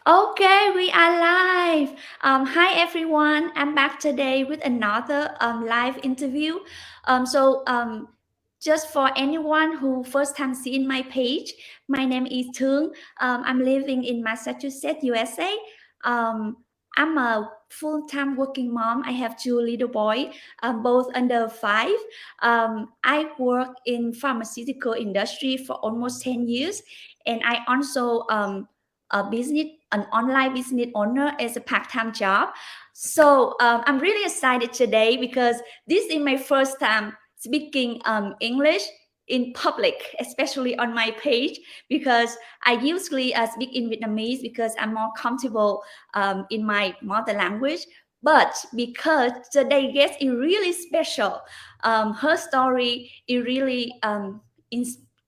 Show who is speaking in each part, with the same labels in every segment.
Speaker 1: Okay, we are live. Hi everyone. I'm back today with another live interview. Just for anyone who first time seeing my page, my name is Thương. I'm living in Massachusetts, USA. Um, I'm a full-time working mom. I have two little boys, both under 5. I work in pharmaceutical industry for almost 10 years, and I also an online business owner as a part-time job. I'm really excited today because this is my first time speaking English in public, especially on my page, because I usually speak in Vietnamese because I'm more comfortable in my mother language. But because today's guest is really special, her story is really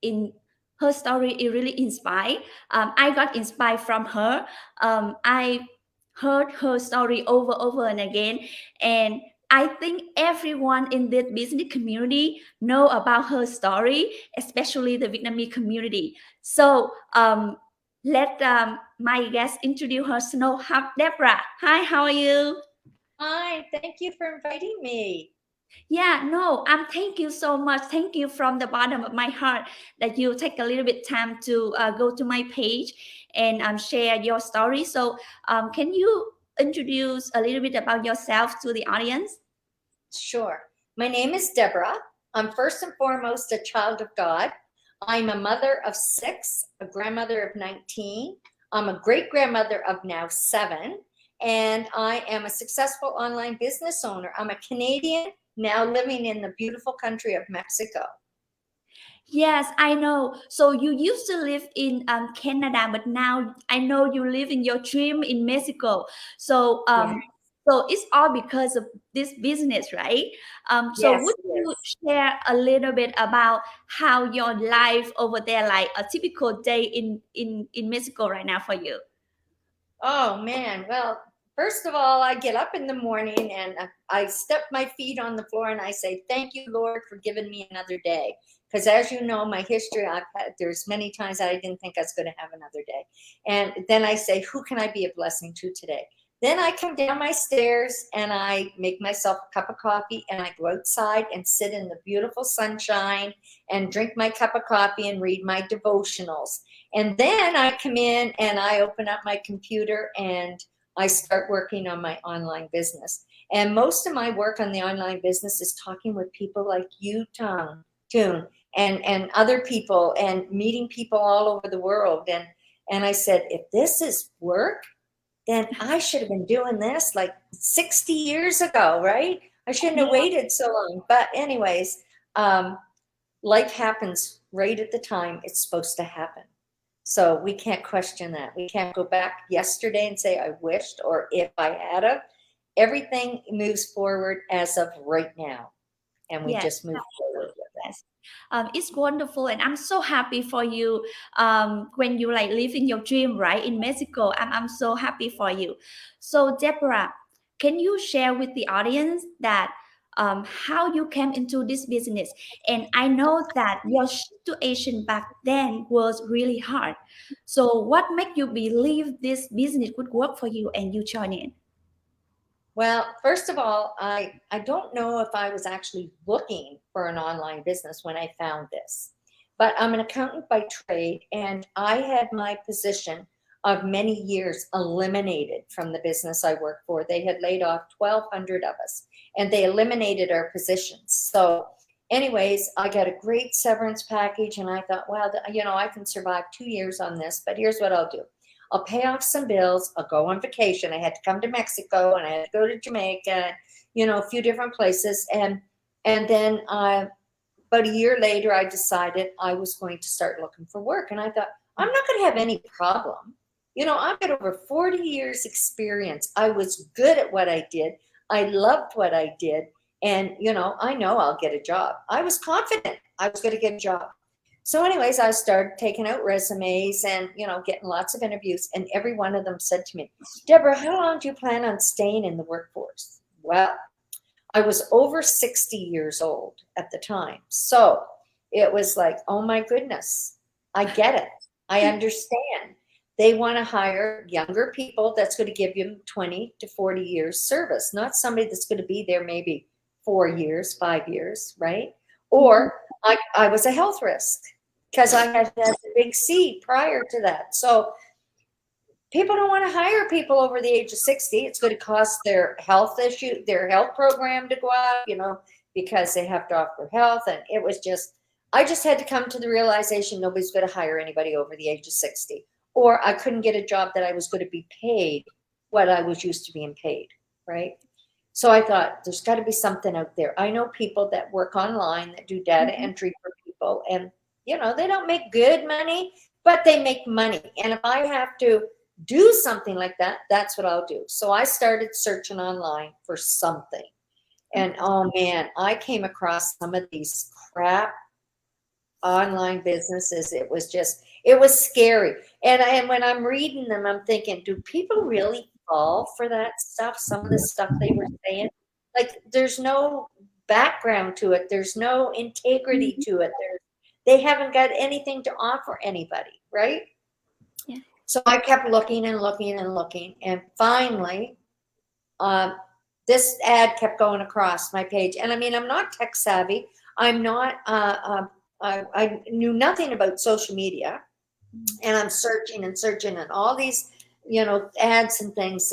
Speaker 1: in her story is really inspired. I got inspired from her. I heard her story over and again, and I think everyone in this business community know about her story, especially the Vietnamese community. Let my guest introduce her. Debra. Hi, how are you?
Speaker 2: Hi, thank you for inviting me.
Speaker 1: Yeah, no, thank you so much. Thank you from the bottom of my heart that you take a little bit time to go to my page and share your story. Can you introduce a little bit about yourself to the audience?
Speaker 2: Sure. My name is Deborah. I'm first and foremost a child of God. I'm a mother of 6, a grandmother of 19. I'm a great grandmother of now 7, and I am a successful online business owner. I'm a Canadian now living in the beautiful country of Mexico.
Speaker 1: Yes, I know. So you used to live in Canada, but now I know you live in your dream in Mexico. So
Speaker 2: Yeah.
Speaker 1: um, so it's all because of this business, right? Would
Speaker 2: Yes,
Speaker 1: you
Speaker 2: yes.
Speaker 1: share a little bit about how your life over there, like a typical day in Mexico right now for you?
Speaker 2: Oh man, well, first of all, I get up in the morning and I step my feet on the floor and I say, "Thank you, Lord, for giving me another day." Because as you know, my history, there's many times I didn't think I was going to have another day. And then I say, "Who can I be a blessing to today?" Then I come down my stairs and I make myself a cup of coffee and I go outside and sit in the beautiful sunshine and drink my cup of coffee and read my devotionals. And then I come in and I open up my computer and I start working on my online business. And most of my work on the online business is talking with people like you, Toon, and other people and meeting people all over the world. And I said, if this is work, then I should have been doing this like 60 years ago, right? I shouldn't have waited so long. But anyways, um, life happens right at the time it's supposed to happen. So we can't question that. We can't go back yesterday and say, I wished, or if I had of. Everything moves forward as of right now. And we
Speaker 1: Yes.
Speaker 2: just move forward with that.
Speaker 1: Yes. It's wonderful, and I'm so happy for you. When you like live in your dream, right, in Mexico, I'm so happy for you. So, Deborah, can you share with the audience that how you came into this business? And I know that your situation back then was really hard. So, what made you believe this business would work for you and you join in?
Speaker 2: Well, first of all, I don't know if I was actually looking for an online business when I found this, but I'm an accountant by trade, and I had my position of many years eliminated from the business I worked for. They had laid off 1,200 of us, and they eliminated our positions. So, anyways, I got a great severance package, and I thought, well, I can survive 2 years on this, but here's what I'll do. I'll pay off some bills. I'll go on vacation. I had to come to Mexico and I had to go to Jamaica, a few different places. And then about a year later, I decided I was going to start looking for work. And I thought, I'm not going to have any problem. I've got over 40 years experience. I was good at what I did. I loved what I did. And, I know I'll get a job. I was confident I was going to get a job. So, anyways, I started taking out resumes and, getting lots of interviews. And every one of them said to me, Deborah, how long do you plan on staying in the workforce? Well, I was over 60 years old at the time. So it was like, oh my goodness, I get it. I understand. they want to hire younger people that's going to give them 20 to 40 years service, not somebody that's going to be there maybe 4 years, 5 years, right? Or I was a health risk because I had a big C prior to that. So people don't want to hire people over the age of 60. It's going to cost their health issue, their health program to go out, you know, because they have to offer health. And it was just, I just had to come to the realization nobody's going to hire anybody over the age of 60. Or I couldn't get a job that I was going to be paid what I was used to being paid, right? So I thought there's got to be something out there. I know people that work online that do data entry for people, and you know, they don't make good money, but they make money. And if I have to do something like that, that's what I'll do. So I started searching online for something. And oh man, I came across some of these crap online businesses. It was scary. And when I'm reading them, I'm thinking, do people really fall for that stuff? Some of the stuff they were saying, like there's no background to it. There's no integrity to it. They haven't got anything to offer anybody, right?
Speaker 1: Yeah.
Speaker 2: So I kept looking and looking and looking. And finally, this ad kept going across my page. And I mean, I'm not tech savvy. I'm not, I knew nothing about social media. And I'm searching and all these, you know, ads and things.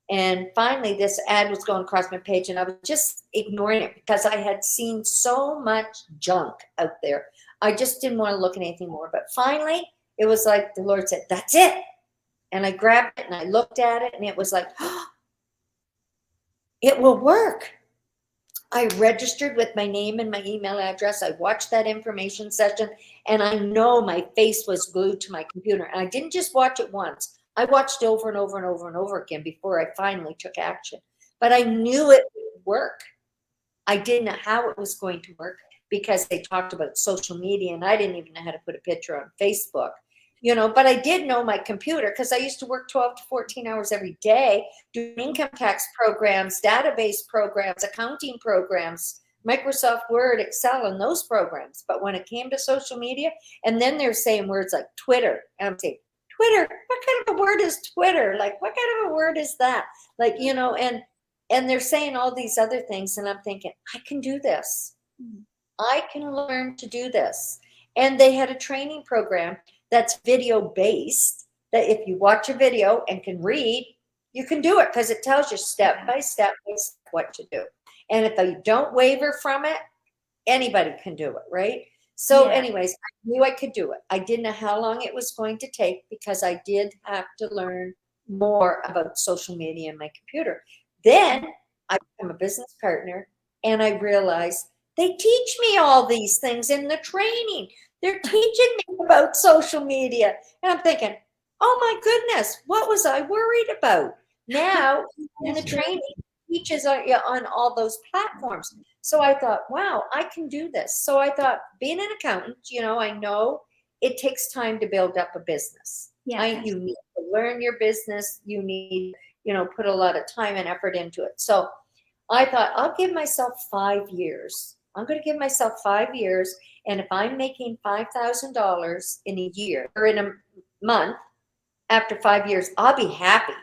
Speaker 2: And finally, this ad was going across my page, and I was just ignoring it because I had seen so much junk out there. I just didn't want to look at anything more. But finally, it was like the Lord said, that's it. And I grabbed it and I looked at it, and it was like, oh, it will work. I registered with my name and my email address. I watched that information session, and I know my face was glued to my computer. And I didn't just watch it once. I watched over and over and over and over again before I finally took action. But I knew it would work. I didn't know how it was going to work because they talked about social media, and I didn't even know how to put a picture on Facebook. You know, but I did know my computer because I used to work 12 to 14 hours every day doing income tax programs, database programs, accounting programs, Microsoft Word, Excel, and those programs. But when it came to social media, and then they're saying words like Twitter, and I'm saying, Twitter, what kind of a word is Twitter? Like, what kind of a word is that? Like, you know, and they're saying all these other things, and I'm thinking, I can do this. I can learn to do this. And they had a training program that's video based, that if you watch a video and can read, you can do it because it tells you step by step what to do. And if you don't waver from it, anybody can do it, right? So anyways, I knew I could do it. I didn't know how long it was going to take because I did have to learn more about social media in my computer. Then I became a business partner, and I realized they teach me all these things in the training. They're teaching me about social media. And I'm thinking, oh my goodness, what was I worried about? Now in the training teaches on all those platforms. So I thought, wow, I can do this. So I thought, being an accountant, you know, I know it takes time to build up a business. You need to learn your business. You need, you know, put a lot of time and effort into it. So I thought, I'll give myself 5 years. I'm going to give myself 5 years. And if I'm making $5,000 in a year or in a month, after 5 years, I'll be happy.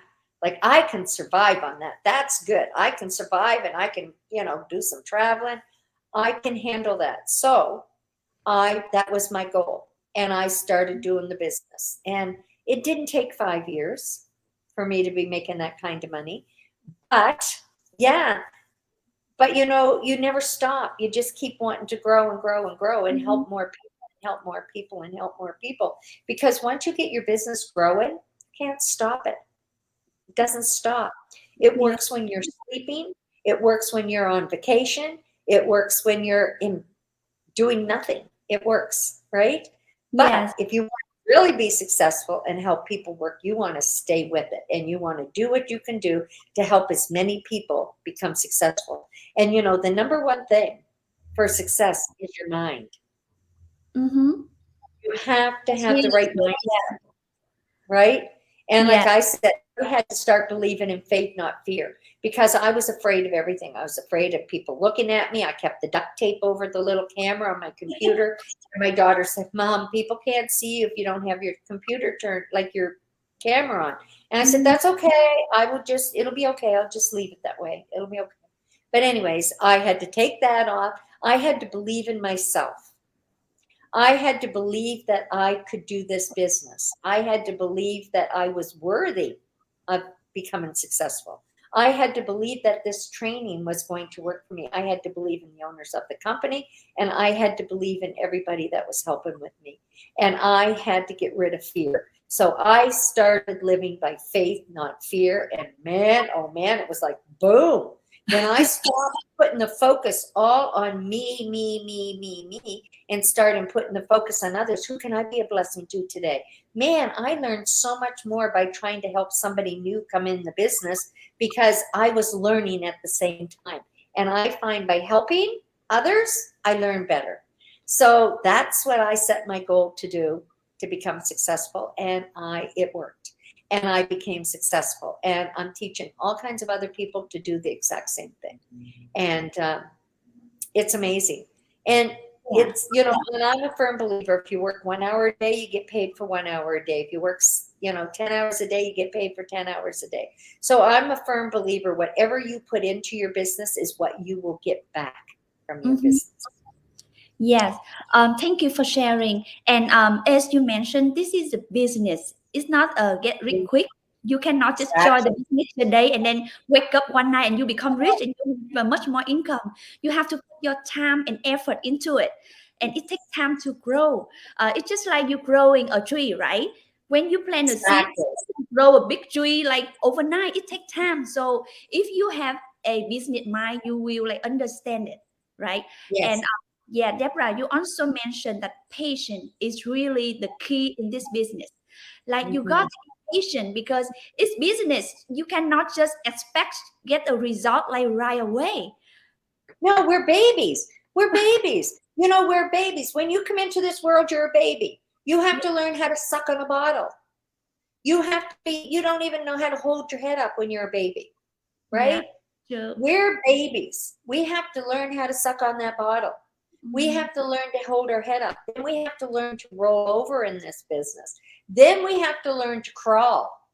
Speaker 2: Like, I can survive on that. That's good. I can survive, and I can, you know, do some traveling. I can handle that. So that was my goal. And I started doing the business. And it didn't take 5 years for me to be making that kind of money. But yeah, but you know, you never stop. You just keep wanting to grow and grow and grow and help more people and help more people and help more people. Because once you get your business growing, you can't stop it. It doesn't stop. It works when you're sleeping. It works when you're on vacation. It works when you're doing nothing. It works, right? But if you want to really be successful and help people work, you want to stay with it, and you want to do what you can do to help as many people become successful. And you know, the number one thing for success is your mind. You have to have the right mindset, right? And like I said, I had to start believing in faith, not fear, because I was afraid of everything. I was afraid of people looking at me. I kept the duct tape over the little camera on my computer. And my daughter said, Mom, people can't see you if you don't have your computer turned, like your camera on. And I said, that's okay. It'll be okay. I'll just leave it that way. It'll be okay. But anyways, I had to take that off. I had to believe in myself. I had to believe that I could do this business. I had to believe that I was worthy of becoming successful. I had to believe that this training was going to work for me. I had to believe in the owners of the company, and I had to believe in everybody that was helping with me. And I had to get rid of fear. So I started living by faith, not fear. And man, oh man, it was like boom. When I stopped putting the focus all on me, and started putting the focus on others, who can I be a blessing to today? Man, I learned so much more by trying to help somebody new come in the business, because I was learning at the same time. And I find by helping others, I learn better. So that's what I set my goal to do, to become successful. And it worked. And I became successful. And I'm teaching all kinds of other people to do the exact same thing. And it's amazing. And it's, and I'm a firm believer, if you work 1 hour a day, you get paid for 1 hour a day. If you work, 10 hours a day, you get paid for 10 hours a day. So I'm a firm believer, whatever you put into your business is what you will get back from your business.
Speaker 1: Yes. Thank you for sharing. And as you mentioned, this is a business. It's not a get rich quick. You cannot just join the business today and then wake up one night and you become rich and you have much more income. You have to put your time and effort into it. And it takes time to grow. It's just like you growing a tree, right? When you plant a seed, grow a big tree like overnight, it takes time. So if you have a business mind, you will like understand it, right?
Speaker 2: Yes.
Speaker 1: And yeah, Debra, you also mentioned that patience is really the key in this business. Like you got to be patient because it's business. You cannot just expect get a result like right away.
Speaker 2: No, we're babies. We're babies. We're babies. When you come into this world, you're a baby. You have to learn how to suck on a bottle. You don't even know how to hold your head up when you're a baby, right?
Speaker 1: Yeah.
Speaker 2: We're babies. We have to learn how to suck on that bottle. We have to learn to hold our head up. Then we have to learn to roll over in this business. Then we have to learn to crawl.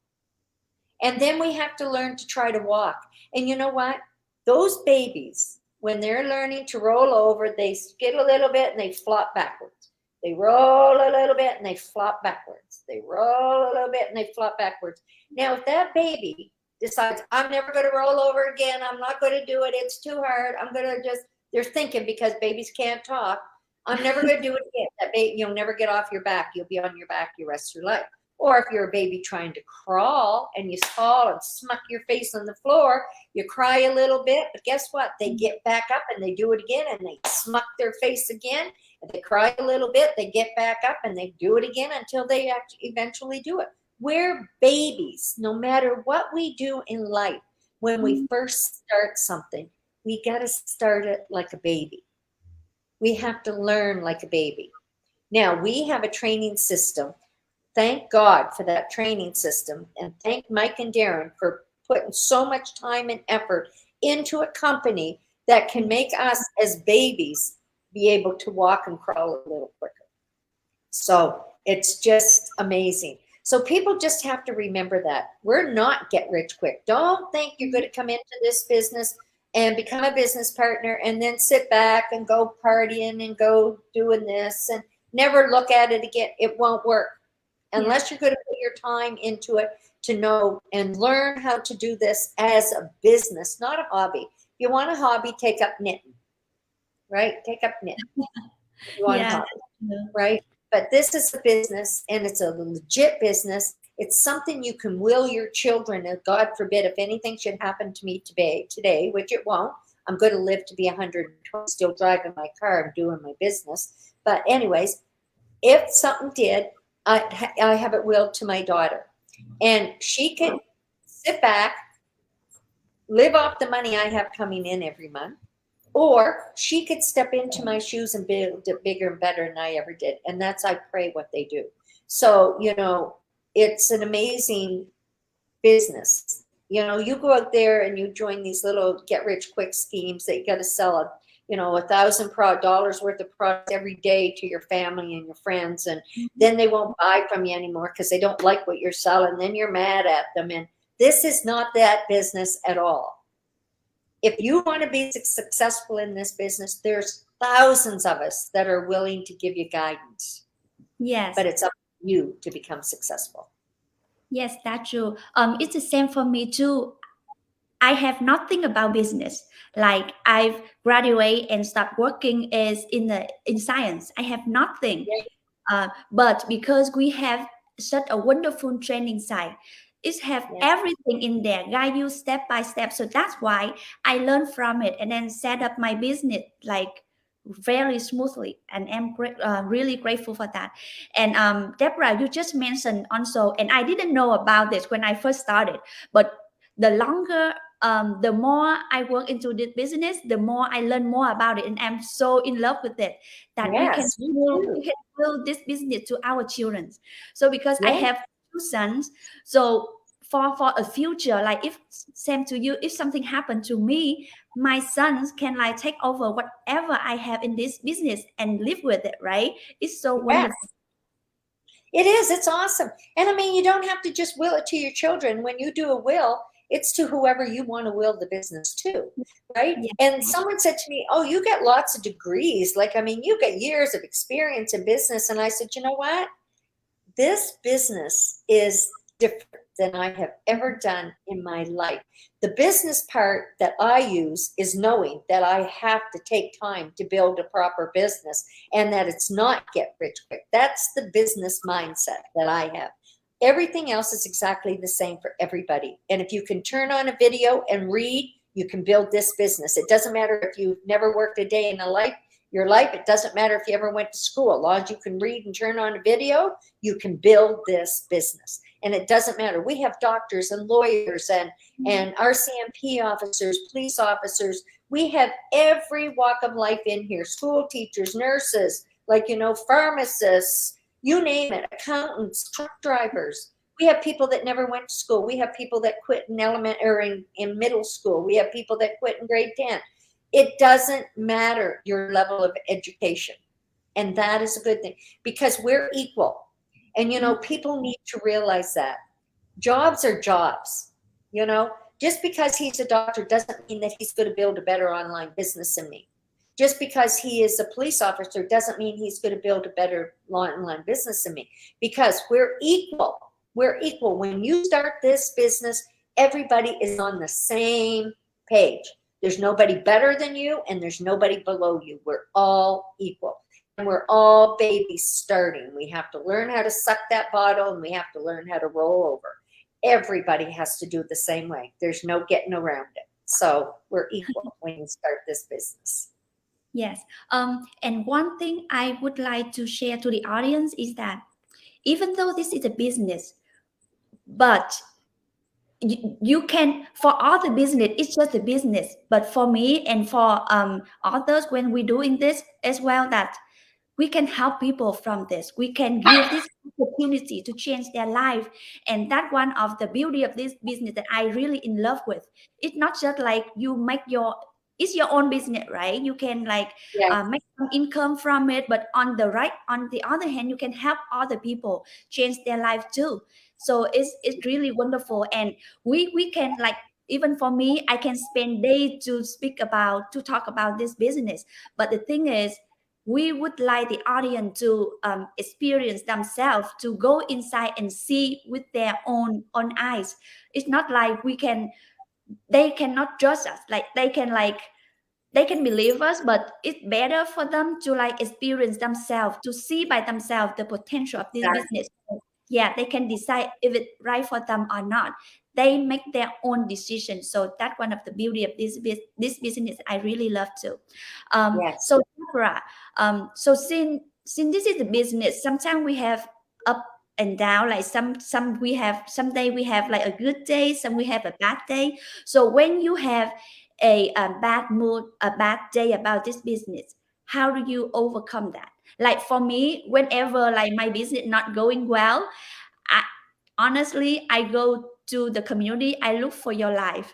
Speaker 2: And then we have to learn to try to walk. And you know what? Those babies, when they're learning to roll over, they skid a little bit and they flop backwards. They roll a little bit and they flop backwards. They roll a little bit and they flop backwards. Now, if that baby decides, I'm never going to roll over again, I'm not going to do it, it's too hard, I'm going to just, they're thinking, because babies can't talk, I'm never going to do it again. That baby, you'll never get off your back. You'll be on your back the rest of your life. Or if you're a baby trying to crawl and you fall and smuck your face on the floor, you cry a little bit, but guess what? They get back up and they do it again and they smuck their face again and they cry a little bit, they get back up and they do it again until they eventually do it. We're babies. No matter what we do in life, when we first start something, we got to start it like a baby. We have to learn like a baby. Now, we have a training system. Thank God for that training system. And thank Mike and Darren for putting so much time and effort into a company that can make us as babies be able to walk and crawl a little quicker. So it's just amazing. So people just have to remember that. We're not get rich quick. Don't think you're going to come into this business and become a business partner and then sit back and go partying and go doing this and never look at it again. It won't work unless you're going to put your time into it to know and learn how to do this as a business, not a hobby. If you want a hobby, take up knitting, right? Take up knitting. You want a hobby, right? But this is a business, and it's a legit business. It's something you can will your children, and God forbid, if anything should happen to me today, which it won't, I'm going to live to be 120, still driving my car and doing my business. But anyways, if something did, I have it willed to my daughter. And she could sit back, live off the money I have coming in every month, or she could step into my shoes and build it bigger and better than I ever did. And that's, I pray, what they do. So, it's an amazing business. You go out there and you join these little get rich quick schemes that you got to sell $1,000 worth of products every day to your family and your friends, and then they won't buy from you anymore because they don't like what you're selling. Then you're mad at them, and this is not that business at all. If you want to be successful in this business, there's thousands of us that are willing to give you guidance.
Speaker 1: Yes.
Speaker 2: But it's up to you to become successful.
Speaker 1: Yes, that's true. It's the same for me too. I have nothing about business. Like I've graduated and start working in science. I have nothing. But because we have such a wonderful training site, it have everything in there, guide you step by step. So that's why I learned from it and then set up my business like very smoothly, and I'm really grateful for that. And Debra, you just mentioned also, and I didn't know about this when I first started, but the longer the more I work into this business, the more I learn more about it, and I'm so in love with it that we can build this business to our children. So because I have 2 sons, so for a future, like if same to you, if something happened to me, my sons can like take over whatever I have in this business and live with it, right? It's so wonderful.
Speaker 2: It is. It's awesome. And I mean, you don't have to just will it to your children. When you do a will, it's to whoever you want to will the business to, right? And someone said to me, oh, you get lots of degrees. Like, I mean, you get years of experience in business. And I said, you know what? This business is different than I have ever done in my life. The business part that I use is knowing that I have to take time to build a proper business and that it's not get rich quick. That's the business mindset that I have. Everything else is exactly the same for everybody. And if you can turn on a video and read, you can build this business. It doesn't matter if you've never worked a day in your life. It doesn't matter if you ever went to school. As long as you can read and turn on a video, you can build this business. And it doesn't matter. We have doctors and lawyers and RCMP officers, police officers. We have every walk of life in here. School teachers, nurses, pharmacists, you name it, accountants, truck drivers. We have people that never went to school. We have people that quit in middle school. We have people that quit in grade 10. It doesn't matter your level of education. And that is a good thing because we're equal. And, people need to realize that. Jobs are jobs. Just because he's a doctor doesn't mean that he's going to build a better online business than me. Just because he is a police officer doesn't mean he's going to build a better online business than me. Because we're equal. We're equal. When you start this business, everybody is on the same page. There's nobody better than you and there's nobody below you. We're all equal. And we're all babies starting. We have to learn how to suck that bottle and we have to learn how to roll over. Everybody has to do it the same way. There's no getting around it. So we're equal when you start this business.
Speaker 1: Yes. And one thing I would like to share to the audience is that even though this is a business, but you can, for all the business, it's just a business. But for me and for others, when we're doing this as well, that we can help people from this. We can give this opportunity to change their life. And that's one of the beauty of this business that I really in love with. It's not just like you make it's your own business, right? You can make some income from it, but on the other hand, you can help other people change their life too. So it's really wonderful. And we can even for me, I can spend days to talk about this business. But the thing is, we would like the audience to experience themselves, to go inside and see with their own eyes. It's not like they cannot judge us. They can believe us, but it's better for them to experience themselves, to see by themselves the potential of this business. Yeah, they can decide if it's right for them or not. They make their own decision. So that's one of the beauty of this business I really love too. So Debra, so since this is a business, sometimes we have up and down. Like some day we have like a good day, some we have a bad day. So when you have a bad mood, a bad day about this business, how do you overcome that? Like for me, whenever my business not going well, honestly, I go to the community. I look for your life,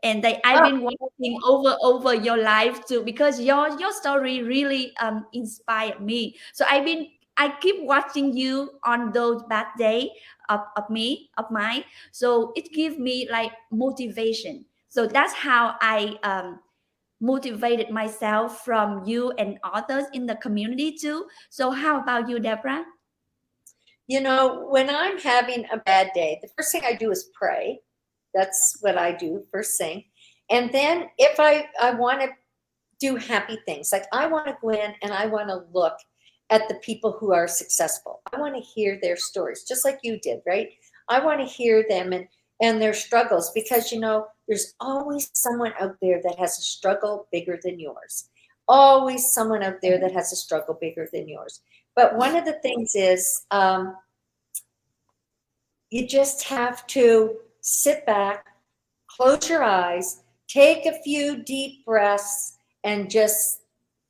Speaker 1: and I've been watching over your life too, because your story really inspired me. So I keep watching you on those bad day of mine. So it gives me like motivation. So that's how I motivated myself from you and others in the community too. So how about you, Debra?
Speaker 2: You know, when I'm having a bad day, the first thing I do is pray. That's what I do first thing. And then if I want to do happy things, like I want to go in and I want to look at the people who are successful. I want to hear their stories, just like you did, right? I want to hear them and their struggles, because, you know, there's always someone out there that has a struggle bigger than yours. Always someone out there that has a struggle bigger than yours. But one of the things is you just have to sit back, close your eyes, take a few deep breaths, and just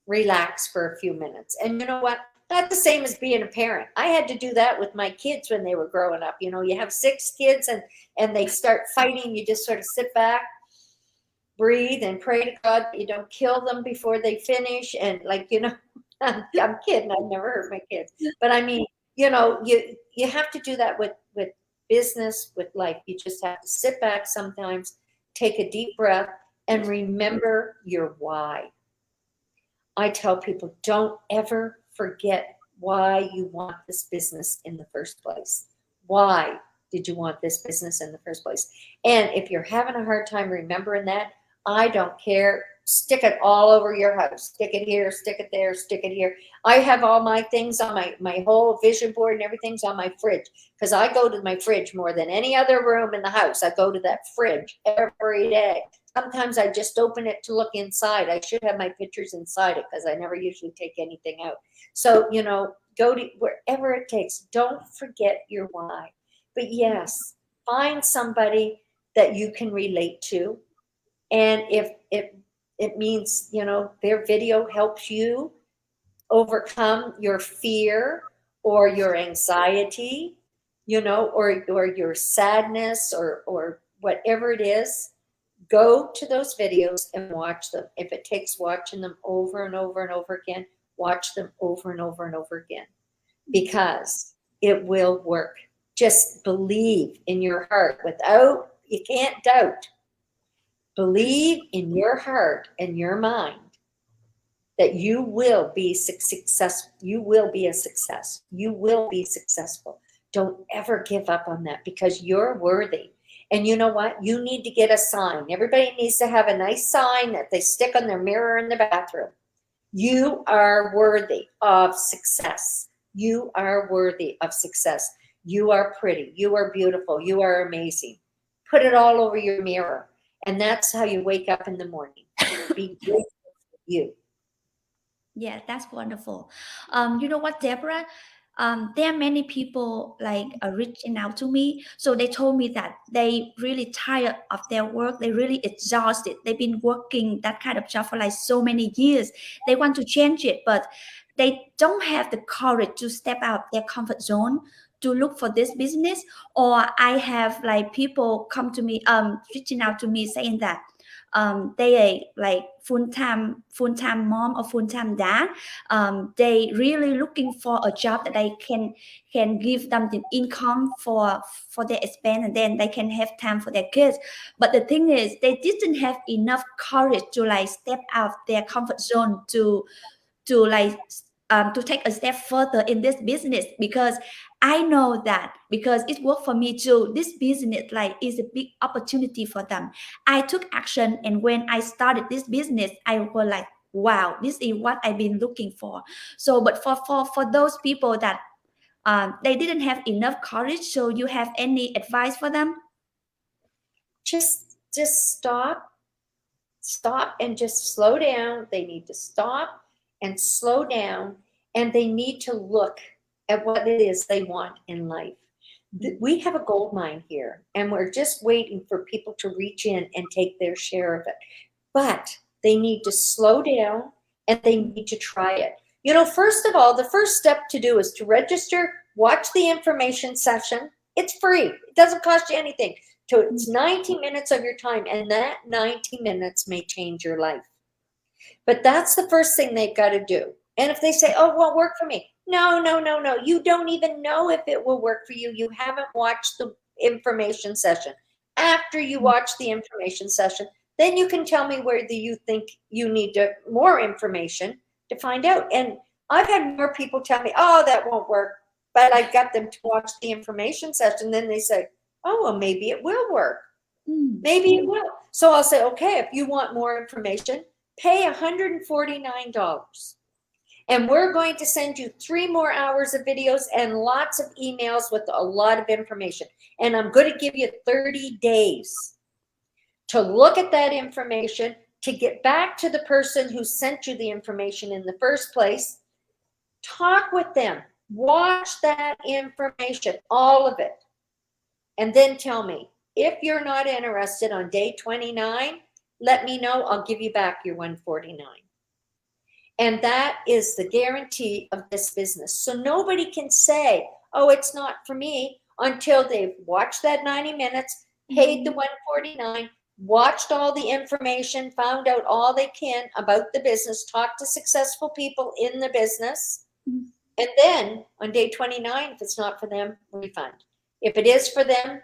Speaker 2: relax for a few minutes. And you know what? Not the same as being a parent. I had to do that with my kids when they were growing up. You know, you have 6 kids and they start fighting. You just sort of sit back, breathe, and pray to God that you don't kill them before they finish. And like, you know, I'm kidding. I've never hurt my kids. But I mean, you know, you have to do that with business, with life. You just have to sit back sometimes, take a deep breath, and remember your why. I tell people, don't ever forget why you want this business in the first place. Why did you want this business in the first place? And if you're having a hard time remembering that, I don't care. Stick it all over your house. Stick it here, stick it there, stick it here. I have all my things on my whole vision board, and everything's on my fridge, because I go to my fridge more than any other room in the house. I go to that fridge every day. Sometimes I just open it to look inside. I should have my pictures inside it, because I never usually take anything out. So, you know, go to wherever it takes. Don't forget your why. But yes, find somebody that you can relate to. And if it means, you know, their video helps you overcome your fear or your anxiety, you know, or your sadness or whatever it is, go to those videos and watch them. If it takes watching them over and over and over again, watch them over and over and over again, because it will work. Just believe in your heart. You can't doubt. Believe in your heart and your mind that you will be successful. You will be a success. You will be successful. Don't ever give up on that, because you're worthy. And you know what? You need to get a sign. Everybody needs to have a nice sign that they stick on their mirror in the bathroom. You are worthy of success. You are worthy of success. You are pretty. You are beautiful. You are amazing. Put it all over your mirror. And that's how you wake up in the morning. Be grateful for you.
Speaker 1: Yeah, that's wonderful. You know what, Deborah? There are many people like reaching out to me. So they told me that they really tired of their work. They really exhausted. They've been working that kind of job for like so many years. They want to change it, but they don't have the courage to step out their comfort zone to look for this business. Or I have like people come to me, reaching out to me saying that they are like full-time mom or full-time dad. They really looking for a job that they can give them the income for their expense, and then they can have time for their kids. But the thing is, they didn't have enough courage to like step out their comfort zone to like to take a step further in this business, because I know that because it worked for me too. This business like is a big opportunity for them. I took action, and when I started this business, I was like, wow, this is what I've been looking for. So, but for those people that they didn't have enough courage, so you have any advice for them?
Speaker 2: Just stop and just slow down. They need to stop and slow down, and they need to look at what it is they want in life. We have a gold mine here, and we're just waiting for people to reach in and take their share of it. But they need to slow down, and they need to try it. You know, first of all, the first step to do is to register, watch the information session. It's free. It doesn't cost you anything. So it's 90 minutes of your time, and that 90 minutes may change your life. But that's the first thing they've got to do. And if they say, oh, it won't work for me. No. You don't even know if it will work for you. You haven't watched the information session. After you watch the information session, then you can tell me whether you think you need more information to find out. And I've had more people tell me, oh, that won't work. But I got them to watch the information session. Then they say, oh, well, maybe it will work. Maybe it will. So I'll say, okay, if you want more information, pay $149. And we're going to send you 3 more hours of videos and lots of emails with a lot of information. And I'm going to give you 30 days to look at that information, to get back to the person who sent you the information in the first place. Talk with them. Watch that information, all of it. And then tell me, if you're not interested on day 29, let me know. I'll give you back your $149. And that is the guarantee of this business. So nobody can say, oh, it's not for me, until they've watched that 90 minutes, paid the $149, watched all the information, found out all they can about the business, talked to successful people in the business. And then on day 29, if it's not for them, refund. If it is for them,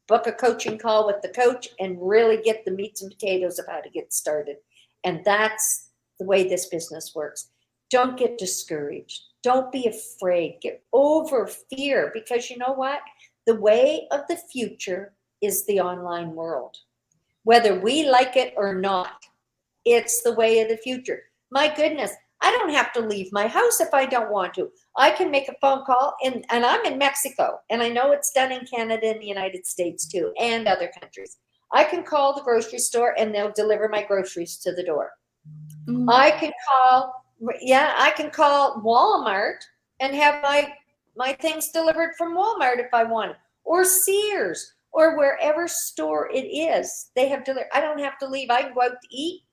Speaker 2: book a coaching call with the coach and really get the meats and potatoes of how to get started. And that's the way this business works. Don't get discouraged. Don't be afraid. Get over fear, because you know what? The way of the future is the online world. Whether we like it or not, it's the way of the future. My goodness, I don't have to leave my house if I don't want to. I can make a phone call, and I'm in Mexico, and I know it's done in Canada and the United States too, and other countries. I can call the grocery store and they'll deliver my groceries to the door. I can call Walmart and have my things delivered from Walmart if I want it, or Sears, or wherever store it is. They have delivered. I don't have to leave. I can go out to eat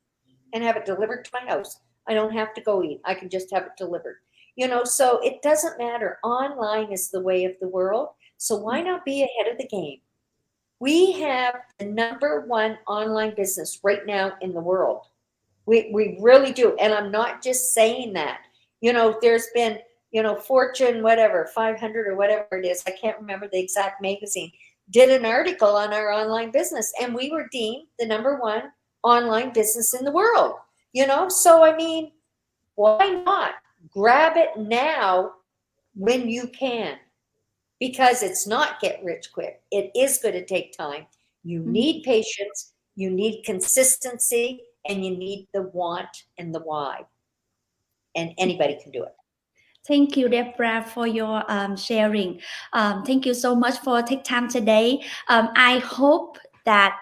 Speaker 2: and have it delivered to my house. I don't have to go eat. I can just have it delivered. So it doesn't matter. Online is the way of the world. So why not be ahead of the game? We have the #1 online business right now in the world. We really do. And I'm not just saying that. There's been, Fortune, whatever, 500 or whatever it is. I can't remember the exact magazine. Did an article on our online business, and we were deemed the #1 online business in the world. So I mean, why not grab it now when you can? Because it's not get rich quick. It is going to take time. You need patience, you need consistency, and you need the want and the why. And anybody can do it.
Speaker 1: Thank you, Debra, for your sharing. Thank you so much for taking time today. I hope that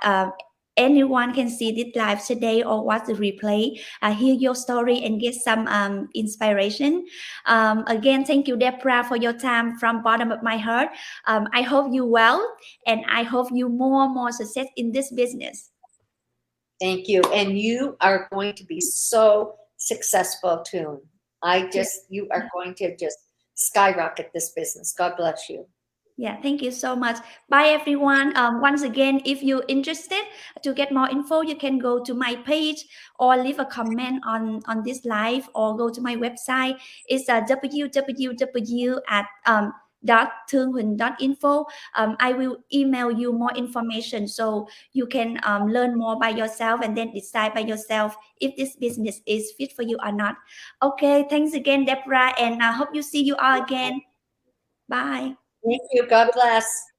Speaker 1: anyone can see this live today or watch the replay, hear your story and get some inspiration. Again, thank you, Debra, for your time from bottom of my heart. I hope you well, and I hope you more success in this business.
Speaker 2: Thank you. And you are going to be so successful too. You are going to just skyrocket this business. God bless you.
Speaker 1: Yeah, thank you so much. Bye, everyone. Once again, if you're interested to get more info, you can go to my page or leave a comment on this live, or go to my website. It's www.thương.info. I will email you more information so you can learn more by yourself and then decide by yourself if this business is fit for you or not. Okay, thanks again, Debra, and I hope you see you all again. Bye.
Speaker 2: Thank you. God bless.